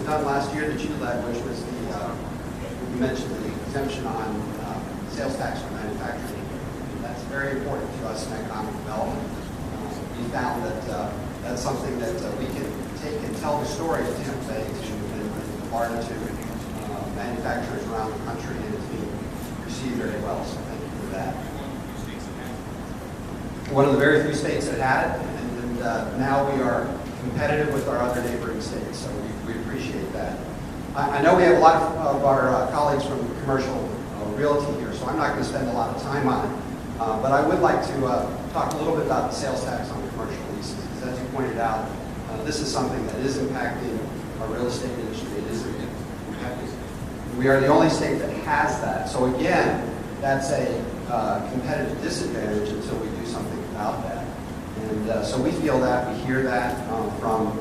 Done last year that you led, which was you mentioned the exemption on sales tax for manufacturing. That's very important to us in economic development. We found that that's something that we can take and tell the story of Tampa Bay and Florida to manufacturers around the country, and it's being received very well. So thank you for that. One of the very few states that had it, and now we are competitive with our other neighboring states, so we appreciate that. I know we have a lot of our colleagues from commercial realty here, so I'm not going to spend a lot of time on it. But I would like to talk a little bit about the sales tax on commercial leases, because as you pointed out, this is something that is impacting our real estate industry. It is impacting. We are the only state that has that. So again, that's a competitive disadvantage until we do something about that. And so we feel that, we hear that from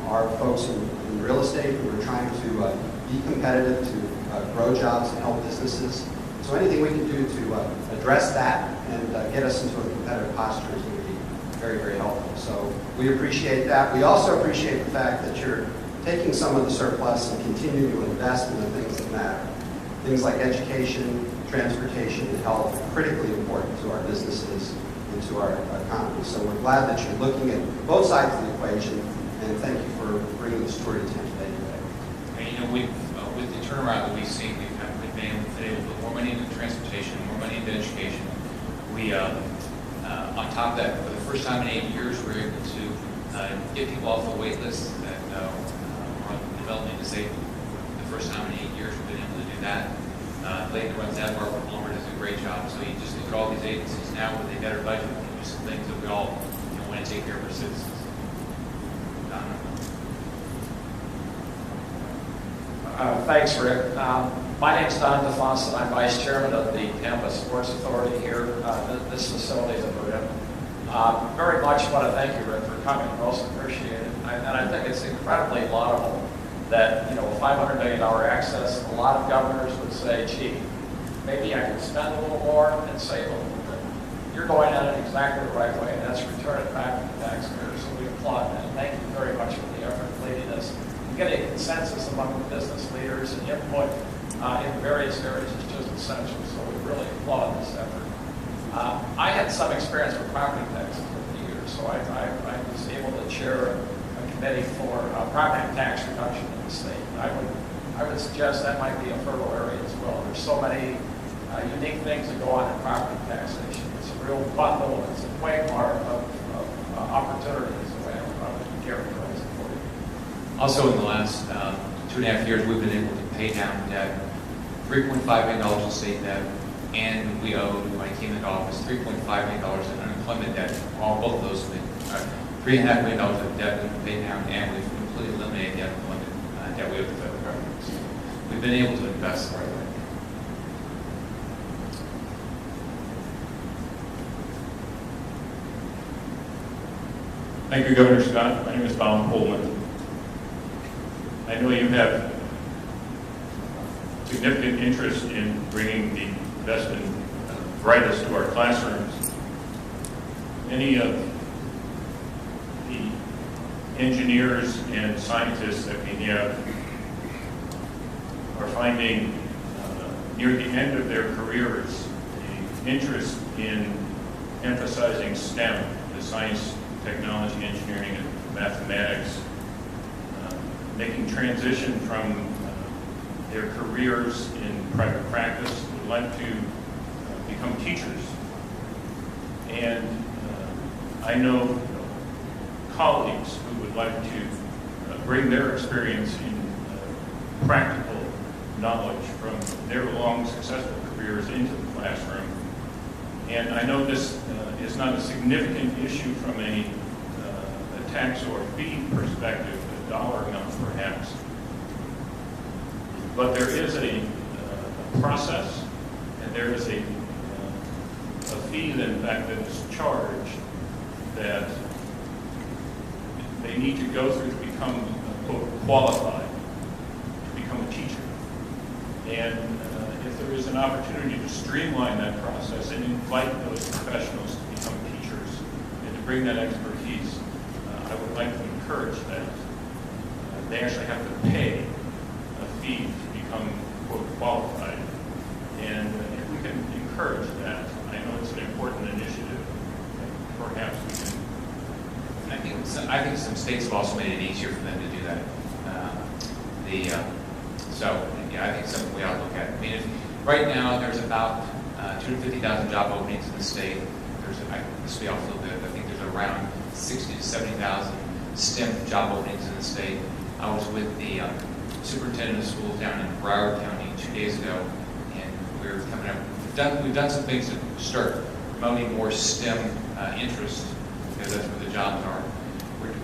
our folks in real estate who are trying to be competitive, to grow jobs and help businesses. So anything we can do to address that and get us into a competitive posture is going to be very, very helpful. So we appreciate that. We also appreciate the fact that you're taking some of the surplus and continuing to invest in the things that matter. Things like education, transportation, and health are critically important to our businesses and to our economy. So we're glad that you're looking at both sides of the equation, and thank you for bringing the story to Tampa Bay today. And, you know, with the turnaround that we've seen, we've been able to put more money into transportation, more money into education. We, on top of that, for the first time in 8 years, we're able to get people off the wait list that are on development disabled. The first time in 8 years, we've been able to do that. Lady that runs that Barbara Plummer does a great job. So you just look at all these agencies now with a better budget and do some things that we all want to take care of our citizens. Thanks, Rick. My name's Don DeFonce, and I'm Vice Chairman of the Tampa Sports Authority here. This facility that we're in. Very much want to thank you, Rick, for coming. Most appreciate it. And I think it's incredibly laudable that, you know, $500 million access. A lot of governors would say, gee, maybe I could spend a little more and save a little bit. You're going at it exactly the right way, and that's return it back to the taxpayers. So we applaud that. Thank you very much for the effort of leading us. Getting consensus among the business leaders and input in various areas is just essential, so we really applaud this effort. I had some experience with property taxes over the years, so I was able to chair a committee for property tax reduction in the state. I would suggest that might be a fertile area as well. There's so many unique things that go on in property taxation. It's a real bundle, it's a quagmire of opportunities, the way I would probably characterize it for you. Also, in the last 2.5 years, we've been able to pay down debt, $3.5 million in state debt, and we owed, when I came into office, $3.5 million in unemployment debt. Both of those things. $3.5 million of debt that we paid down, and we've completely eliminated the unemployment debt we owe to the federal government. So we've been able to invest the right way. Thank you, Governor Scott. My name is Bob Pullman. I know you have significant interest in bringing the best and brightest to our classrooms. Many of the engineers and scientists that we have are finding near the end of their careers the interest in emphasizing STEM, the science, technology, engineering, and mathematics, making transition from their careers in private practice, would like to become teachers. And I know colleagues who would like to bring their experience in practical knowledge from their long, successful careers into the classroom. And I know this is not a significant issue from a tax or fee perspective, a dollar amount perhaps. But there is a process, and there is a fee, in fact, that is charged that they need to go through to become, quote, qualified, to become a teacher. And if there is an opportunity to streamline that process and invite those professionals to become teachers and to bring that expertise, I would like to encourage that. They actually have to pay qualified. And if we can encourage that, I know it's an important initiative, perhaps we can. I think some states have also made it easier for them to do that. I think something we ought to look at. I mean, right now there's about 250,000 job openings in the state. This will be also good. I think there's around 60 to 70,000 STEM job openings in the state. I was with the superintendent of schools down in Broward County 2 days ago, and we're coming up. We've done some things to start promoting more STEM interest, because that's where the jobs are.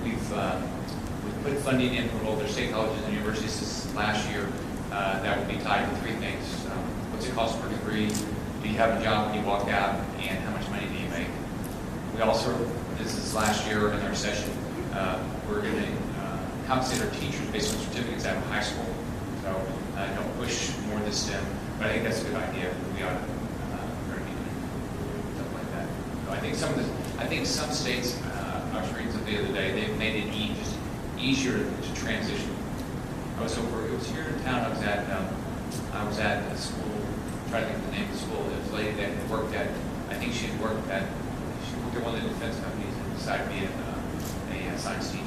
We've put funding in for both their state colleges and universities this last year. That would be tied to three things. What's it cost per degree? Do you have a job when you walk out? And how much money do you make? We also, this is last year in our session, we're going to compensate our teachers based on certificates out of high school. So don't push more to STEM, but I think that's a good idea. We ought to be doing stuff like that. So I think some states, I was reading something the other day, they've made it just easier to transition. It was here in town. I was at a school. I'm trying to think of the name of the school. There was a lady that worked at. I think she worked at one of the defense companies and decided to be a science teacher.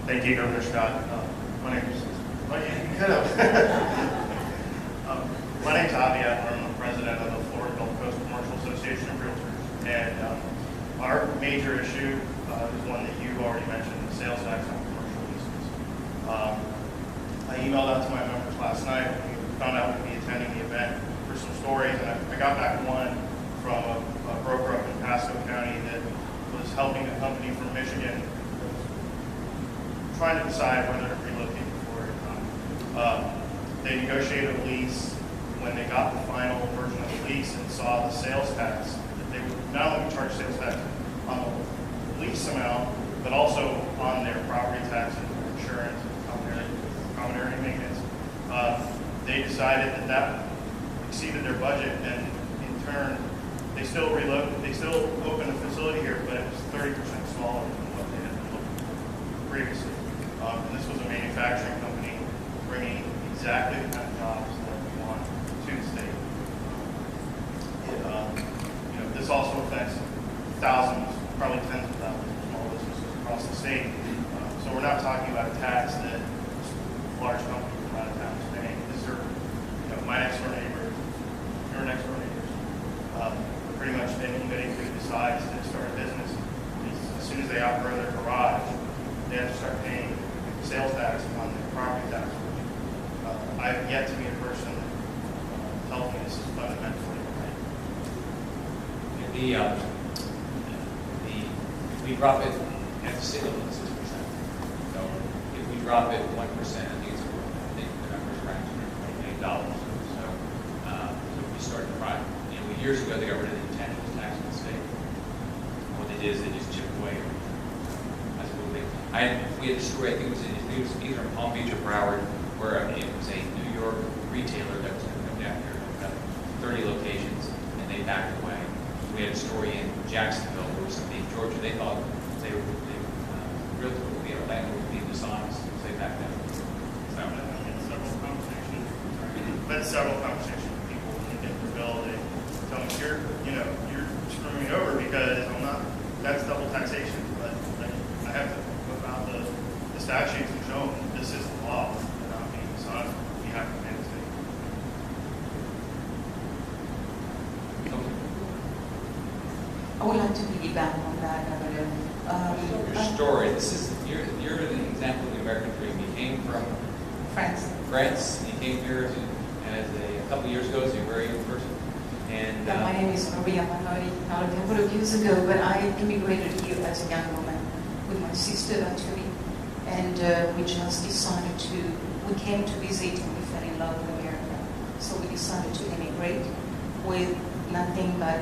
Thank you, Gov Rick Scott. My name's Avi. I'm the president of the Florida Gulf Coast Commercial Association of Realtors. And our major issue is one that you already mentioned, the sales tax on commercial leases. I emailed out to my members last night when we found out we'd be attending the event for some stories. And I got back one from a broker up in Pasco County that was helping a company from Michigan trying to decide whether to relocate before it comes. They negotiated a lease. When they got the final version of the lease and saw the sales tax, that they would not only charge sales tax on the lease amount, but also on their property taxes, insurance, common area maintenance, they decided that exceeded their budget, and in turn, they still opened a facility here, but it was 30% smaller than what they had been looking for previously. And this was a manufacturing company bringing exactly the kind of jobs that we want to the state. This also affects thousands, probably tens of thousands of small businesses across the state. So we're not talking about a tax that large companies around town is paying. These are, my next door neighbors, your next door neighbors. Pretty much anybody who decides to start a business, as soon as they outgrow their garage, they have to start paying sales tax on their property tax. I've yet to meet a person that tells me this is fundamentally right. If we drop it at the state level, it's 6%. So if we drop it 1%, I think the number's around $220 million. So if we start to try, years ago they got rid of the intangibles tax in the state. What they did is they just chipped away. That's what we had a story. I think it was either in Palm Beach or Broward, where it was a New York retailer that was going to come down here, got 30 locations, and they backed away. We had a story in Jacksonville where somebody in Georgia, they thought they realtor would be a landlord would be dishonest, so they backed out. So, But several conversations with people when they get their bill, they tell me you're screwing me over because I'm not. That's double taxation. But I have to whip out the statutes and show them this is the law. And I'm being dishonest. You have to pay the state. I would like to piggyback on that, Governor. Your story. You're an example of the American dream. You came from France. You came here a couple of years ago as a very young person. And my name is Maria Manori. Not a couple of years ago, but I immigrated here as a young woman with my sister actually, and we just decided we came to visit and we fell in love with America. So we decided to immigrate with nothing but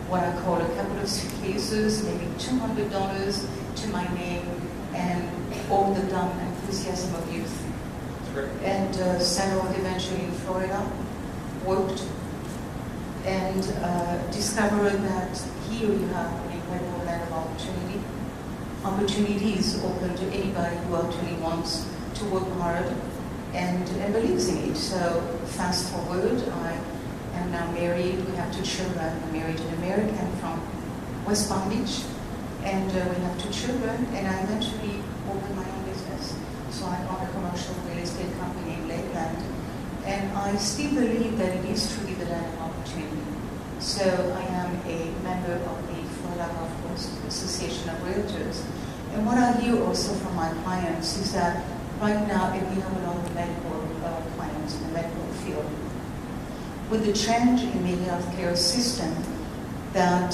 what I call a couple of suitcases, maybe $200 to my name, and all the dumb enthusiasm of youth. And settled eventually in Florida, worked and discovered that here you have an incredible land of opportunity. Opportunities open to anybody who actually wants to work hard and believes in it. So fast forward, I am now married. We have 2 children. I'm married to an American from West Palm Beach, and we have 2 children. And I eventually opened my own business. So I own a commercial real estate company in Lakeland, and I still believe that it is truly the land of opportunity. So I am a member of the Florida Gulf Coast Association of Realtors. And what I hear also from my clients is that right now, and we have a lot of medical clients in the medical field, with the trend in the healthcare system, that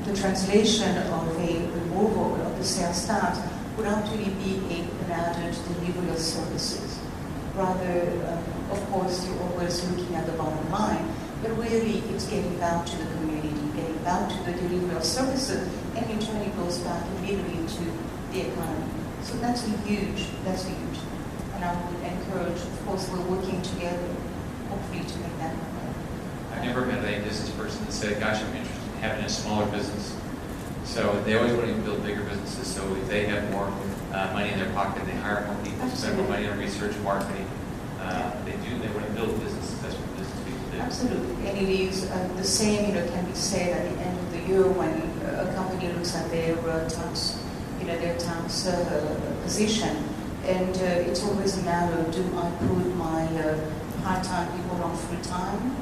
the translation of a removal of the sales tax would actually be an added delivery of services. Rather, of course, you're always looking at the bottom line, but really it's getting back to the community, getting back to the delivery of services, and in turn it goes back immediately to the economy. So that's huge. And I would encourage, of course, we're working together, hopefully, to make that happen. I've never met a business person that said, gosh, I'm interested in having a smaller business. So they always want to build bigger businesses. So if they have more money in their pocket, they hire more people, spend more money on research, marketing. They want to build businesses. That's what business people do. Absolutely. And it is the same, can be said at the end of the year when a company looks at their tax, their tax position. And it's always a matter of, do I put my part-time people on full-time?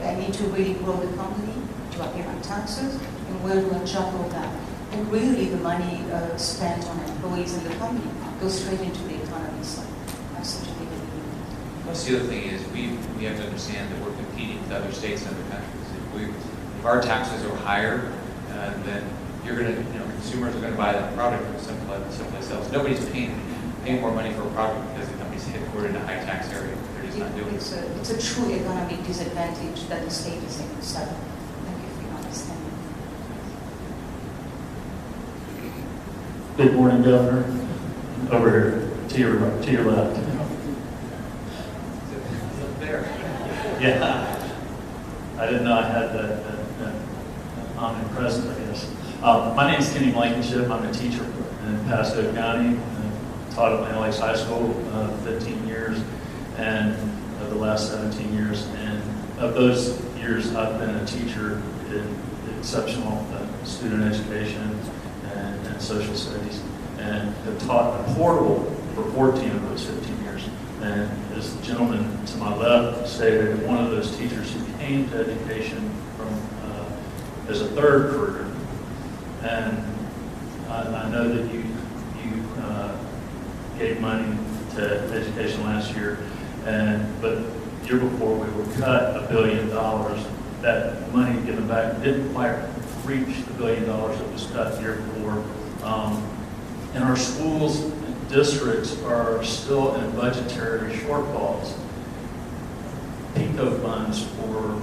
I need to really grow the company. Do I pay my taxes? And where do I juggle that? And really the money spent on employees in the company goes straight into the economy. So that's such a big deal. Plus, the other thing is we have to understand that we're competing with other states and other countries. If our taxes are higher, then you're going to, consumers are going to buy that product from someplace else. Nobody's paying more money for a product because the company's headquartered in a high tax area. They're just not doing it. It's a true economic disadvantage that the state is in. So thank you for your understanding. Good morning, Governor. Over here, to your left. There. Yeah. I didn't know I had that omnipresent, I guess. My name is Kenny Blankenship. I'm a teacher in Pasco County. Taught at Land Lakes High School 15 years, and the last 17 years. And of those years, I've been a teacher in exceptional student education and social studies, and have taught a portable for 14 of those 15 years. And as the gentleman to my left stated, one of those teachers who came to education from as a third career. And I know that you gave money to education last year, but the year before we were cut $1 billion. That money given back didn't quite reach the $1 billion that was cut the year before. And our schools and districts are still in budgetary shortfalls. PICO funds for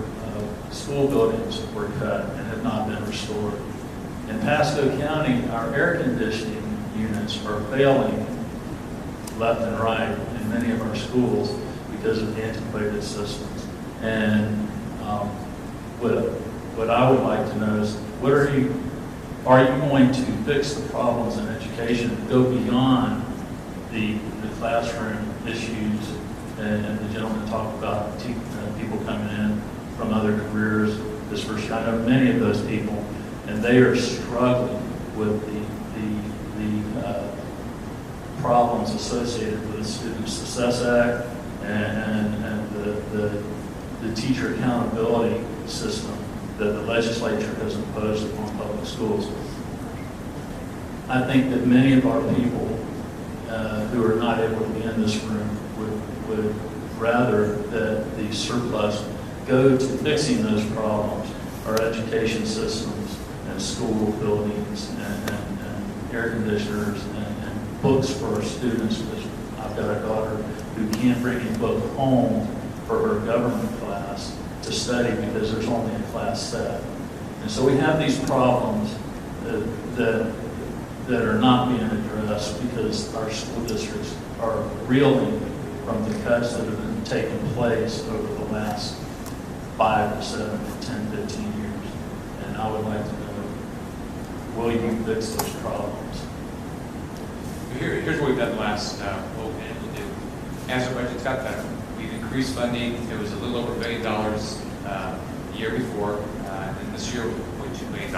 school buildings were cut and have not been restored. In Pasco County, our air conditioning units are failing left and right in many of our schools because of the antiquated systems. And what I would like to know is, are you going to fix the problems in education to go beyond the classroom issues? And the gentleman talked about people coming in from other careers. This first, I know many of those people, and they are struggling with the problems associated with the Student Success Act and the teacher accountability system that the legislature has imposed upon public schools. I think that many of our people who are not able to be in this room would rather that the surplus go to fixing those problems, our education systems and school buildings and air conditioners and books for our students, because I've got a daughter who can't bring a book home for her government class to study because there's only a class set. And so we have these problems that are not being addressed because our school districts are reeling from the cuts that have been taking place over the last 5 to 7 to 10, 15 years. And I would like to know, will you fix those problems? Here's what we've done the last, what we've been able to do. As our budget's got better, we've increased funding. It was a little over $1 billion the year before, and this year $1.2 billion,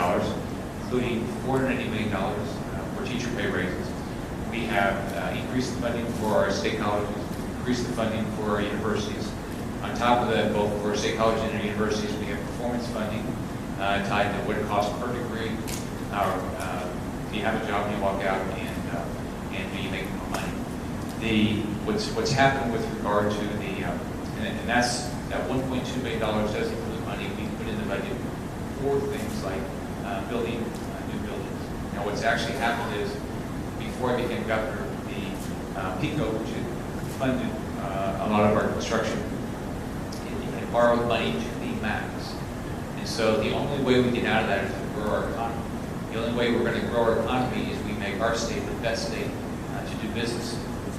including $480 million for teacher pay raises. We have increased the funding for our state colleges, increased the funding for our universities. On top of that, both for our state colleges and our universities, we have performance funding tied to what it costs per degree. If you have a job, you walk out and do you make more money? What's happened with regard to the and that's that $1.2 billion does include money we put in the budget for things like building new buildings. Now, what's actually happened is before I became governor, the PICO, which funded a lot of our construction, it borrowed money to the max. And so the only way we get out of that is to grow our economy. The only way we're going to grow our economy is we make our state the best state to do business.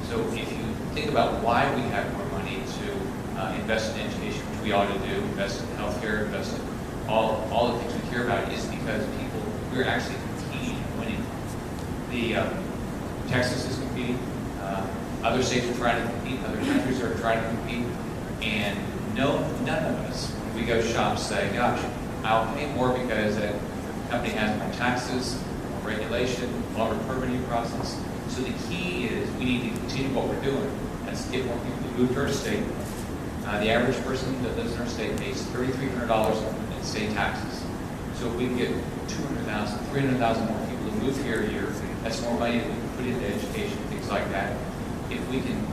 So if you think about why we have more money to invest in education, which we ought to do, invest in healthcare, invest in all the things we care about, is because we're actually competing and winning. Texas is competing. Other states are trying to compete. Other countries are trying to compete. And none of us, when we go shop, say, gosh, I'll pay more because that company has more taxes, more regulation, longer permitting process. So the key is we need to continue what we're doing. That's get more people to move to our state. The average person that lives in our state pays $3,300 in state taxes. So if we can get 200,000, 300,000 more people to move here a year, that's more money that we can put into education, things like that. If we can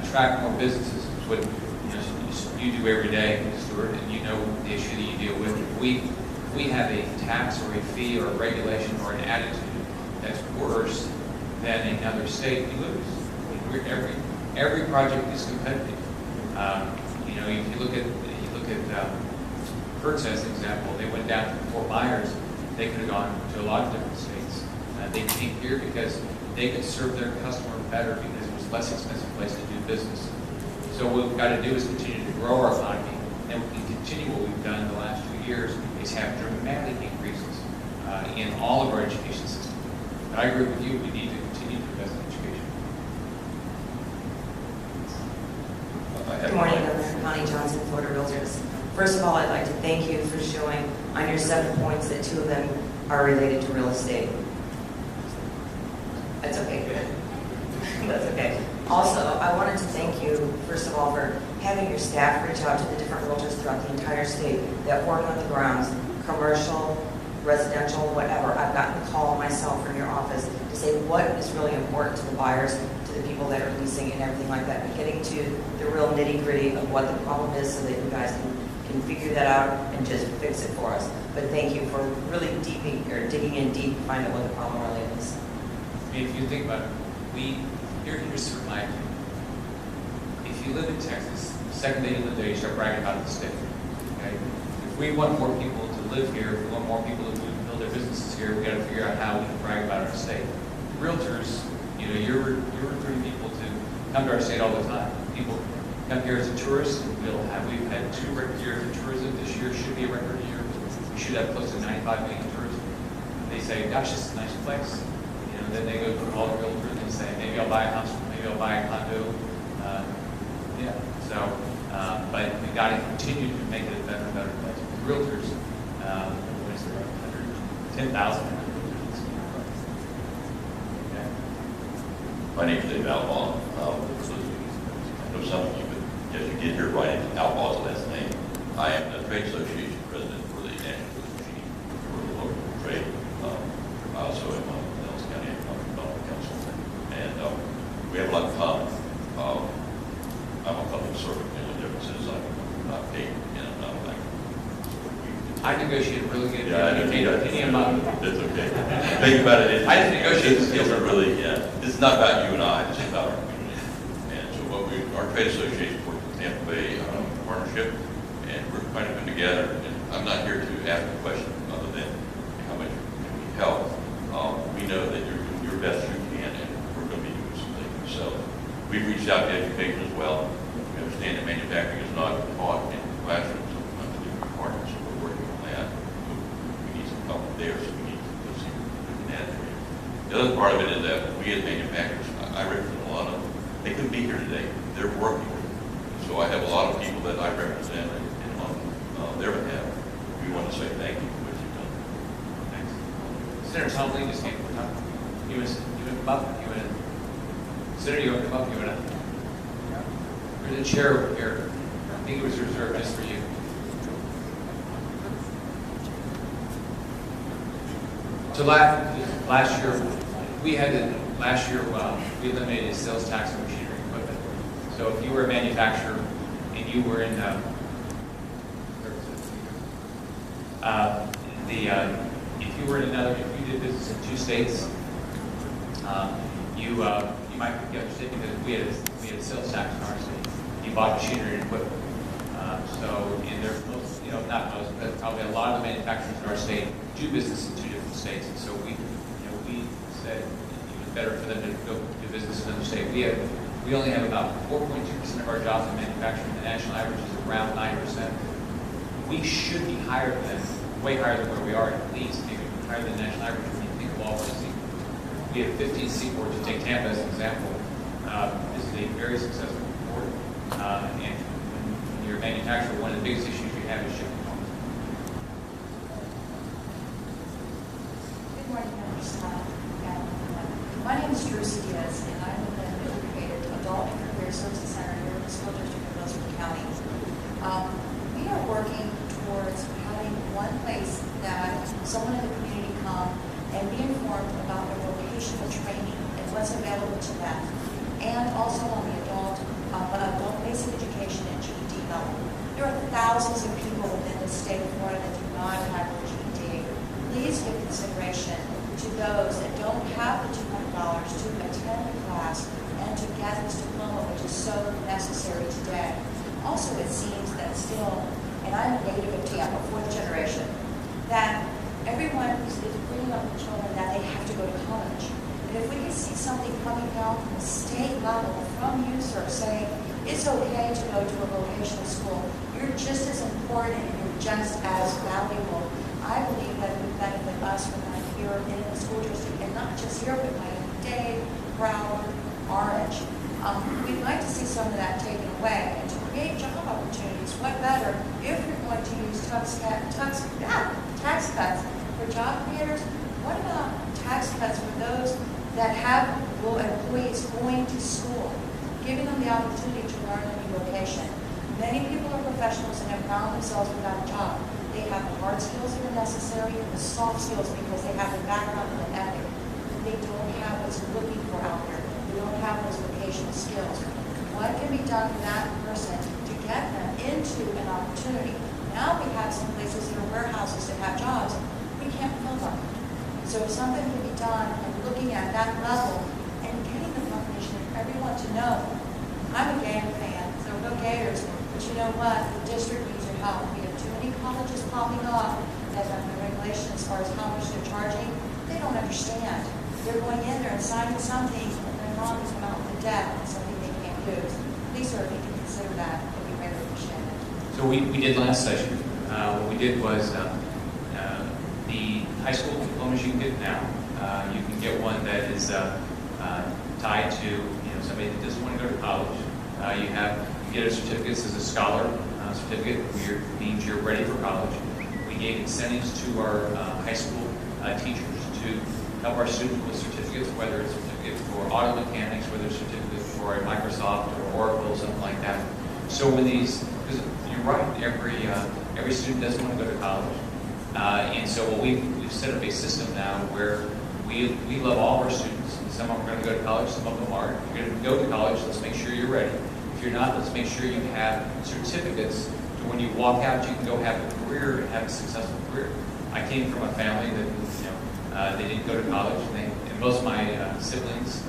attract more businesses, which you do every day, Stuart, and you know the issue that you deal with. If we have a tax or a fee or a regulation or an attitude that's worse than another state, we lose. Every project is competitive. If you look at Hertz as an example, they went down to Fort Myers. They could have gone to a lot of different states. They came here because they could serve their customer better because it was a less expensive place to do business. So what we've got to do is continue to grow our economy, and we can continue what we've done in the last 2 years, is have dramatic increases in all of our education system. And I agree with you, we need to continue to invest in education. Good morning, Governor. Connie Johnson, Florida Realtors. First of all, I'd like to thank you for showing on your 7 points that 2 of them are related to real estate. That's okay, good. That's okay. Also, I wanted to thank you, first of all, for having your staff reach out to the different realtors throughout the entire state that work on the grounds, commercial, residential, whatever. I've gotten a call myself from your office to say what is really important to the buyers, to the people that are leasing and everything like that, but getting to the real nitty-gritty of what the problem is so that you guys can figure that out and just fix it for us. But thank you for really digging in deep to find out what the problem really is. I mean, if you think about it, here's sort of my opinion. If you live in Texas, the second day you live there, you start bragging about the state. Okay? If we want more people to live here, if we want more people to build their businesses here, we got to figure out how we can brag about our state. Realtors, you're recruiting people to come to our state all the time. People come here as a tourist. We've had 2 record years of tourism. This year should be a record year. We should have close to 95 million tourists. They say, gosh, this is a nice place. Then they go to all the realtors and say, maybe I'll buy a house, maybe I'll buy a condo. But we got to continue to make it a better and better place. Realtors, what is there, 110,000? Okay. My name is Dave Outlaw. I know some of you, but as you did hear right, Outlaw's the last name. I am the trade association president for the National Association for the local trade. I also am on the Dallas County Economic Development Council, and we have a lot in common. I'm a public servant. The only difference is I'm not paid and I'm not elected. I negotiated really good. Yeah, I know. Any amount. That's okay. Think about it. I didn't negotiate this deal. It's really, it's not about you and I. It's about our community. And so our trade association works with Tampa Bay partnership, and we're trying to come together. And I'm not here to ask a question other than how much can we help. We know that you're doing your best you can, and we're going to be doing some things. So we've reached out to education as well. We understand that manufacturing is not taught in the classroom. part of it is that we as manufacturers, I represent a lot of them, they couldn't be here today. They're working. So I have a lot of people that I represent, and on their behalf, we want to say thank you for what you've done. Thanks. Senator Tom Lee just came from top. You want to come up? You want to? Senator, you want to come up? You want to? There's a chair over here. I think it was reserved just for you. So last year, we eliminated sales tax on machinery and equipment. So if you were a manufacturer and you were in if you were in if you did business in 2 states, you might get upset because we had a sales tax in our state. You bought machinery and equipment. And there's most, not most, but probably a lot of the manufacturers in our state do business in 2 different states. And so we said it was better for them to go do business in another state. We only have about 4.2% of our jobs in manufacturing. The national average is around 9%. We should be higher than, way higher than where we are, at least maybe higher than the national average when you think of all those things. We have 15 seaports. To take Tampa as an example, this is a very successful port. And when you're a manufacturer, one of the biggest issues you have is shipping. Good morning, members. My name is Teresa Diaz, and I'm with the newly created Adult and Career Services Center here in the School District of Ellsworth County. We are working towards having one place that someone in the community come and be informed about their vocational training and what's available to them, and also on the adult basic education and GED level. There are thousands of people within the state of Florida that do not have a GED. Please give consideration to those that don't have the $200 to attend the class and to get this diploma, which is so necessary today. Also, it seems that still, and I'm a native of Tampa, 4th generation, that everyone is bringing up the children that they have to go to college. And if we can see something coming down from the state level, from you, sir, saying it's okay to go to a vocational school, you're just as important and you're just as valuable. I believe that it would benefit us from that here in the school district, and not just here, but Miami-Dade, Broward, Orange. We'd like to see some of that taken away and to create job opportunities. What better if you're going to use tax cuts for job creators? What about tax cuts for those that have employees going to school, giving them the opportunity to learn a new vocation? Many people are professionals and have found themselves without a job. They have the hard skills that are necessary and the soft skills because they have the background and the ethic. They don't have what's looking for out there. They don't have those vocational skills. What can be done for that person to get them into an opportunity? Now we have some places that are warehouses that have jobs. We can't fill them. So if something can be done and looking at that level and getting the population of everyone to know, I'm a Gator fan, so go Gators. But you know what? The district needs your help. We have too many colleges popping off that have the regulation as far as how much they're charging. They don't understand. They're going in there and signing something, and then wrong to come out with debt, something they can't do. Please, sir, if you can consider that, it would be very appreciated. So we did last session. What we did was the high school diplomas you can get now. You can get one that is tied to somebody that doesn't want to go to college. You get a certificate as a scholar certificate, which means you're ready for college. We gave incentives to our high school teachers to help our students with certificates, whether it's a certificate for auto mechanics, whether it's a certificate for a Microsoft or Oracle, something like that. So when because you're right, every student doesn't want to go to college. And so we've set up a system now where we love all of our students. Some of them are going to go to college, some of them aren't. If you're going to go to college, let's make sure you're ready. If you're not, let's make sure you have certificates to when you walk out, you can go have a career and have a successful career. I came from a family that they didn't go to college, and most of my siblings,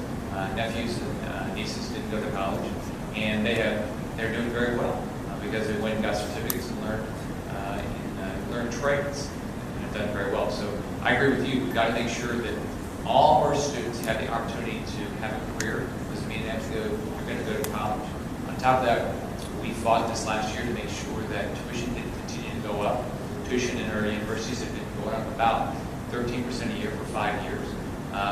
nephews, and nieces didn't go to college, and they're doing very well because they went and got certificates and learned trades and have done very well. So I agree with you. We've got to make sure that all our students have the opportunity to have a career. Doesn't mean they have to you're going to go to college. On top of that, we fought this last year to make sure that tuition didn't continue to go up. Tuition in our universities had been going up about 13% a year for 5 years.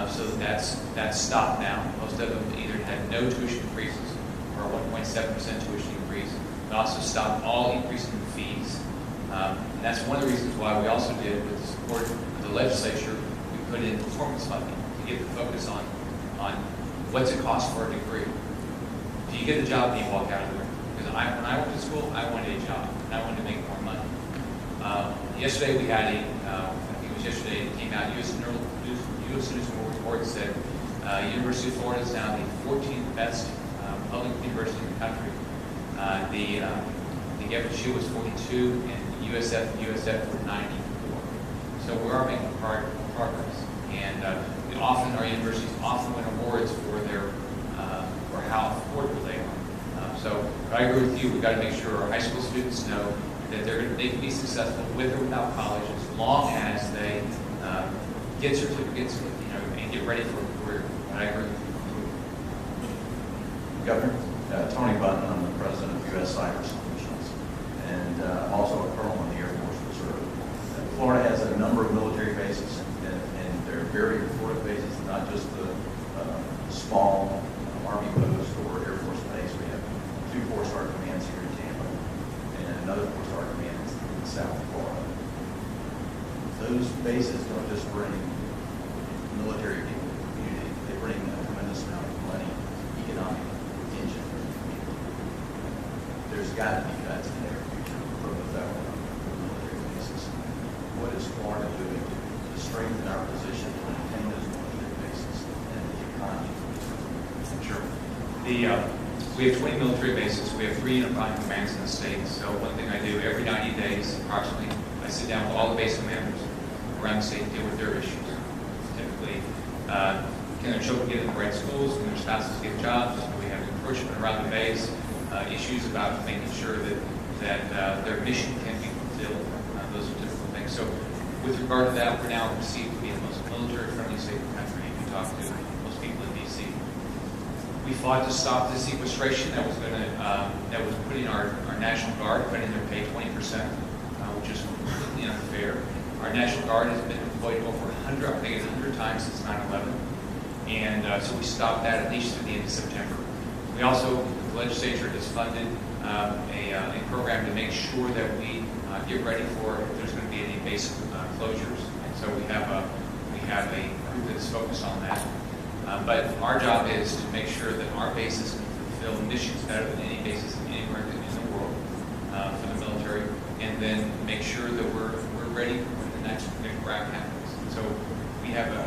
So that's stopped now. Most of them either had no tuition increases or a 1.7% tuition increase. We also stopped all increasing fees. And that's one of the reasons why we also did, with the support of the legislature, we put in performance funding to get the focus on what's it cost for a degree. Do you get the job and you walk out of there? Because when I went to school, I wanted a job and I wanted to make more money. Yesterday we had I think it was yesterday, it came out, U.S. News and World Report said University of Florida is now the 14th best public university in the country. The FSU was 42 and USF were 94. So we are making progress. And often our universities often win awards for their for how affordable they are. So I agree with you. We've got to make sure our high school students know that they can be successful with or without college as long as they get certificates, and get ready for a career. And I agree with you. Governor, Tony Button, I'm the president of U.S. Cyber Solutions, and also a colonel in the Air Force Reserve. Florida has a number of military bases, and they're very important bases, not just the small Army post or Air Force base. We have 2 4-star commands here in Tampa, and another 4-star command in South Florida. Those bases don't just bring military people to the community, they bring a tremendous amount of money, economic engine for the community. There's got to be cuts in their future from the federal military bases. What is Florida doing to strengthen our position to maintain those military bases and the economy? Sure. We have 20 military bases. We have 3 unified commands in the state. So one thing I do every 90 days, approximately, I sit down with all the base commanders around the state to deal with their issues. Typically, can their children get in the right schools? Can their spouses get jobs? Do we have encroachment around the base? Issues about making sure that their mission can be fulfilled. Those are typical things. So with regard to that, we're now perceived to be the most military-friendly state in the country if you talk to most people in D.C. We fought to stop the sequestration that was putting our National Guard, cutting their pay 20%, which is completely unfair. Our National Guard has been deployed over 100 times since 9/11, and so we stopped that at least through the end of September. We also, the legislature has funded a program to make sure that we get ready for if there's going to be any base closures, and so we have a group that's focused on that. But our job is to make sure that our bases can fulfill missions better than any bases anywhere in the world for the military, and then make sure that we're ready when the next big crack happens. So we have a